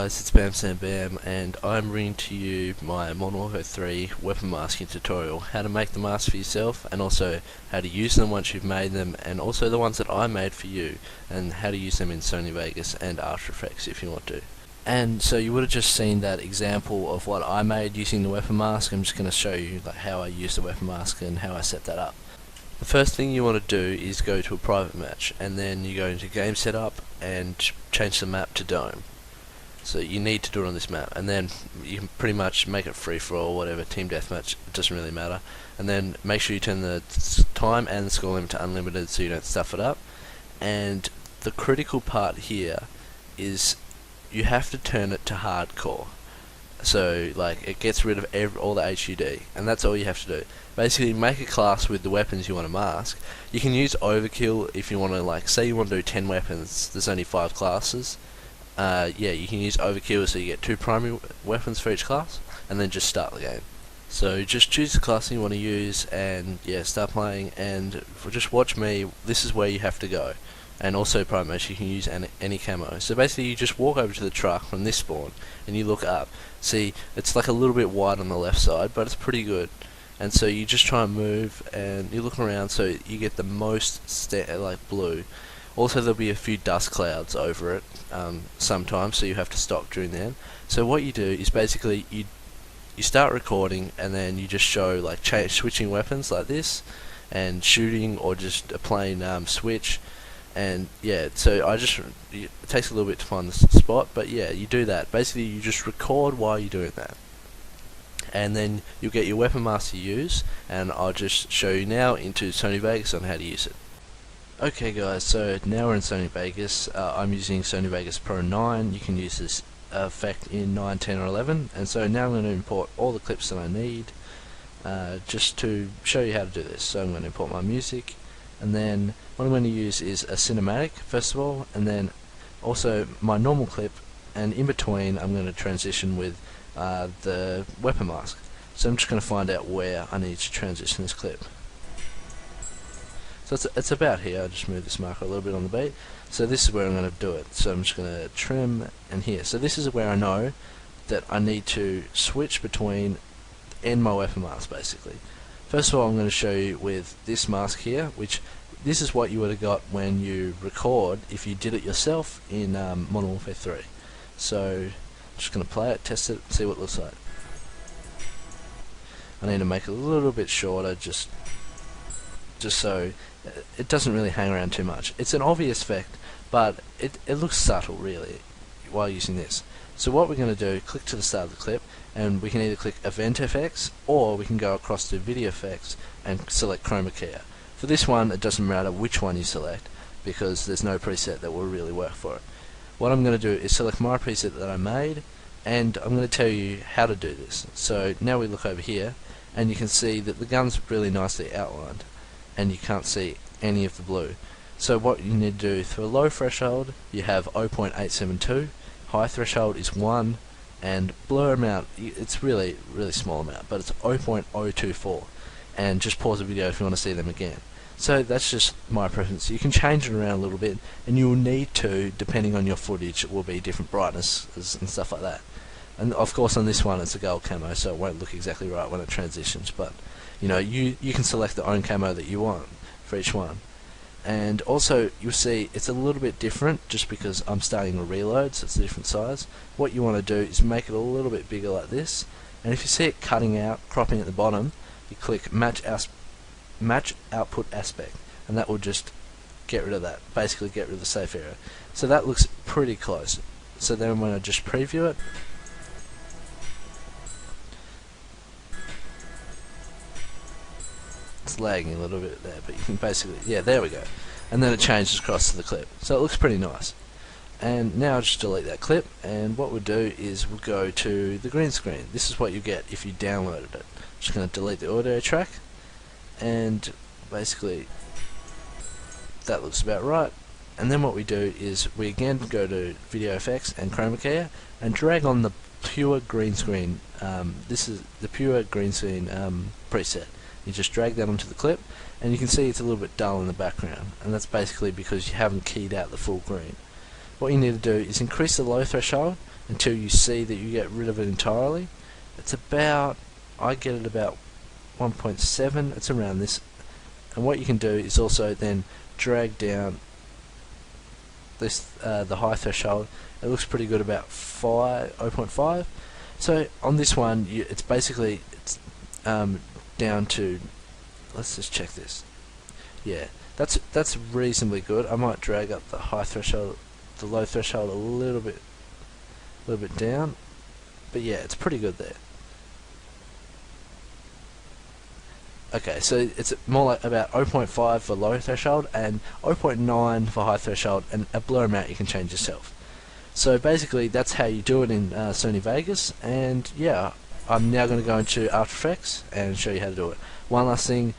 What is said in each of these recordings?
guys, it's Bam Sam Bam, and I'm bringing to you my Modern Warfare 3 weapon masking tutorial. How to make the masks for yourself, and also how to use them once you've made them, and also the ones that I made for you, and how to use them in Sony Vegas and After Effects if you want to. And so you would have just seen that example of what I made using the weapon mask. I'm just going to show you how I use the weapon mask and how I set that up. The first thing you want to do is go to a private match, and then you go into game setup and change the map to dome. So you need to do it on this map, and then you can pretty much make it free for all, whatever, team deathmatch, it doesn't really matter. And then make sure you turn the time and the score limit to unlimited so you don't stuff it up. And the critical part here is you have to turn it to hardcore. So it gets rid of all the HUD, and that's all you have to do. Basically, make a class with the weapons you want to mask. You can use overkill if you want to, say you want to do 10 weapons, there's only 5 classes. You can use overkill so you get 2 primary weapons for each class, and then just start the game. So just choose the class you want to use, and start playing, and just watch me. This is where you have to go. And also private match, you can use any camo. So basically you just walk over to the truck from this spawn, and you look up. See, it's a little bit wide on the left side, but it's pretty good. And so you just try and move, and you look around so you get the most blue. Also there'll be a few dust clouds over it sometimes, so you have to stop during then. So what you do is basically you start recording, and then you just show switching weapons like this, and shooting, or just a plain switch. And so it takes a little bit to find the spot, but you do that. Basically you just record while you're doing that, and then you'll get your weapon mask to use, and I'll just show you now into Sony Vegas on how to use it. Okay guys, so now we're in Sony Vegas. I'm using Sony Vegas Pro 9. You can use this effect in 9, 10 or 11, and so now I'm going to import all the clips that I need just to show you how to do this. So I'm going to import my music, and then what I'm going to use is a cinematic first of all, and then also my normal clip, and in between I'm going to transition with the weapon mask. So I'm just going to find out where I need to transition this clip. So it's about here. I'll just move this marker a little bit on the beat. So this is where I'm going to do it. So I'm just going to trim and here. So this is where I know that I need to switch between and my weapon mask basically. First of all, I'm going to show you with this mask here, which this is what you would have got when you record if you did it yourself in Modern Warfare 3. So I'm just going to play it, test it, see what it looks like. I need to make it a little bit shorter, just so it doesn't really hang around too much. It's an obvious effect, but it looks subtle really while using this. So what we're going to do, click to the start of the clip, and we can either click Event FX, or we can go across to Video Effects and select Chroma Key. For this one, it doesn't matter which one you select, because there's no preset that will really work for it. What I'm going to do is select my preset that I made, and I'm going to tell you how to do this. So now we look over here, and you can see that the gun's really nicely outlined, and you can't see any of the blue. So what you need to do, for a low threshold you have 0.872, high threshold is 1, and blur amount, it's really small amount, but it's 0.024. And just pause the video if you want to see them again. So that's just my preference. You can change it around a little bit, and you will need to, depending on your footage. It will be different brightnesses and stuff like that. And of course on this one it's a gold camo, so it won't look exactly right when it transitions, but you can select the own camo that you want for each one. And also you'll see it's a little bit different just because I'm starting a reload, so it's a different size. What you want to do is make it a little bit bigger like this, and if you see it cutting out, cropping at the bottom, you click match output aspect, and that will just get rid of that, basically get rid of the safe area. So that looks pretty close. So then when I just preview it, it's lagging a little bit there, but you can basically, there we go, and then it changes across to the clip, so it looks pretty nice. And now I'll just delete that clip, and what we'll do is we'll go to the green screen. This is what you get if you downloaded it. Just going to delete the audio track, and basically that looks about right. And then what we do is we again go to Video Effects and Chroma Key and drag on the pure green screen. This is the pure green screen preset. You just drag that onto the clip, and you can see it's a little bit dull in the background, and that's basically because you haven't keyed out the full green. what you need to do is increase the low threshold until you see that you get rid of it entirely. It's about, I get it about 1.7, it's around this. And what you can do is also then drag down this the high threshold. It looks pretty good, about 0.5. So on this one, it's basically down to, let's just check this. Yeah, that's reasonably good. I might drag up the high threshold, the low threshold a little bit down, but yeah, it's pretty good there. Okay, so it's more like about 0.5 for low threshold and 0.9 for high threshold, and a blur amount you can change yourself. So basically that's how you do it in Sony Vegas, and yeah, I'm now going to go into After Effects and show you how to do it. One last thing,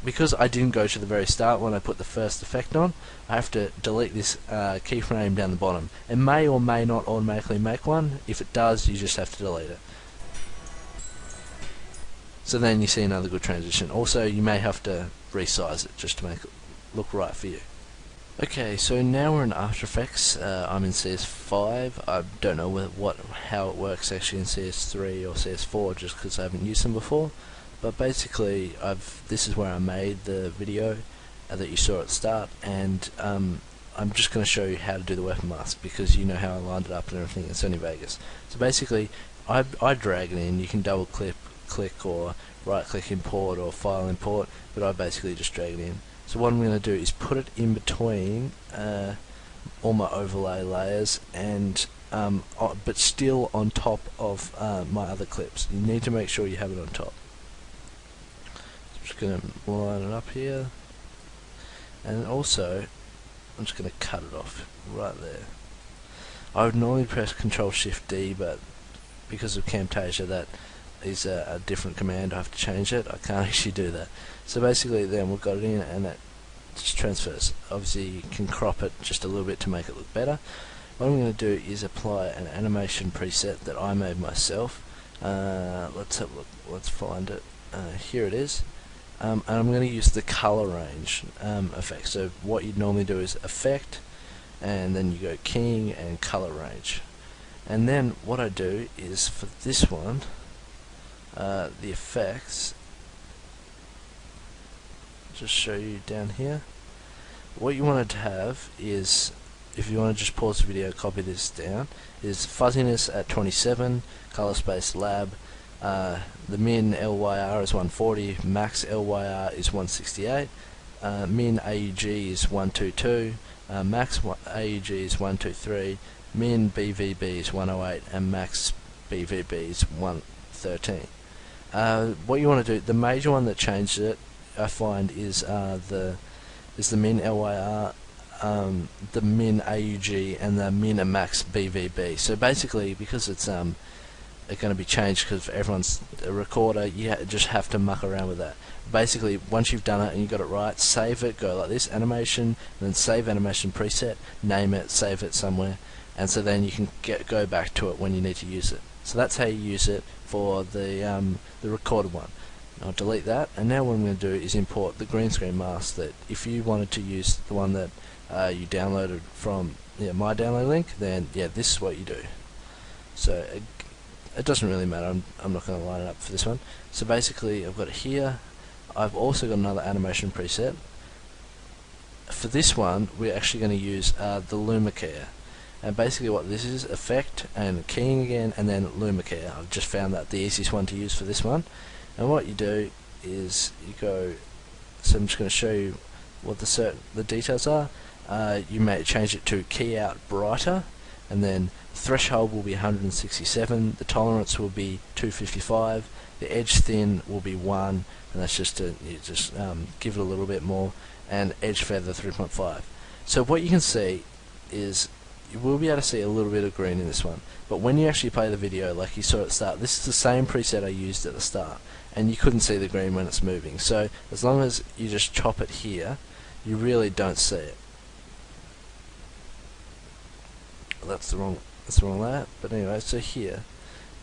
because I didn't go to the very start when I put the first effect on, I have to delete this keyframe down the bottom. It may or may not automatically make one. If it does, you just have to delete it. So then you see another good transition. Also, you may have to resize it just to make it look right for you. Okay, so now we're in After Effects. I'm in CS5. I don't know how it works actually in CS3 or CS4, just because I haven't used them before. But basically, this is where I made the video that you saw at the start, and I'm just going to show you how to do the weapon mask, because you know how I lined it up and everything in Sony Vegas. So basically, I drag it in. You can double click or right click import or file import, but I basically just drag it in. So what I'm going to do is put it in between all my overlay layers, and but still on top of my other clips. You need to make sure you have it on top. So I'm just going to line it up here, and also I'm just going to cut it off right there. I would normally press Control Shift D, but because of Camtasia, that is a different command. I have to change it. I can't actually do that. So basically then we've got it in, and it just transfers. Obviously you can crop it just a little bit to make it look better. What I'm going to do is apply an animation preset that I made myself. Let's have a look. Let's find it. Here it is. And I'm going to use the color range effect. So what you'd normally do is effect, and then you go keying and color range. And then what I do is, for this one, the effects, just show you down here. What you wanted to have is, if you want to just pause the video, copy this down, is fuzziness at 27, color space lab, the min LYR is 140, max LYR is 168, min AUG is 122, max AUG is 123, min BVB is 108, and max BVB is 113. What you want to do, the major one that changed it, I find, is the min LYR, the min AUG, and the min and max BVB. So basically, because it's going to be changed because everyone's a recorder, you just have to muck around with that. Basically, once you've done it and you got it right, save it, go like this, animation, and then save animation preset, name it, save it somewhere, and so then you can go back to it when you need to use it. So that's how you use it for the recorded one. I'll delete that, and now what I'm going to do is import the green screen mask. That if you wanted to use the one that you downloaded from my download link, then yeah, this is what you do. So it doesn't really matter. I'm not going to line it up for this one. So basically, I've got it here. I've also got another animation preset. For this one, we're actually going to use the Lumicare. And basically what this is, effect and keying again, and then Lumicare. I've just found that the easiest one to use for this one. And what you do is you go, so I'm just going to show you what the details are. You may change it to key out brighter, and then threshold will be 167, the tolerance will be 255, the edge thin will be 1, and that's just to give it a little bit more, and edge feather 3.5. So what you can see is, you will be able to see a little bit of green in this one, but when you actually play the video, like you saw at the start, this is the same preset I used at the start, and you couldn't see the green when it's moving. So as long as you just chop it here, you really don't see it. That's the wrong layout, but anyway, so here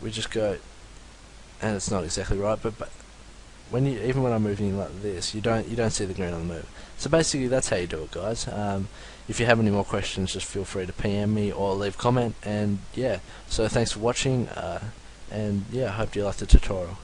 we just go, and it's not exactly right, but even when I'm moving like this, you don't see the green on the move. So basically, that's how you do it, guys. If you have any more questions, just feel free to PM me or leave a comment. And yeah, so thanks for watching. And yeah, I hope you liked the tutorial.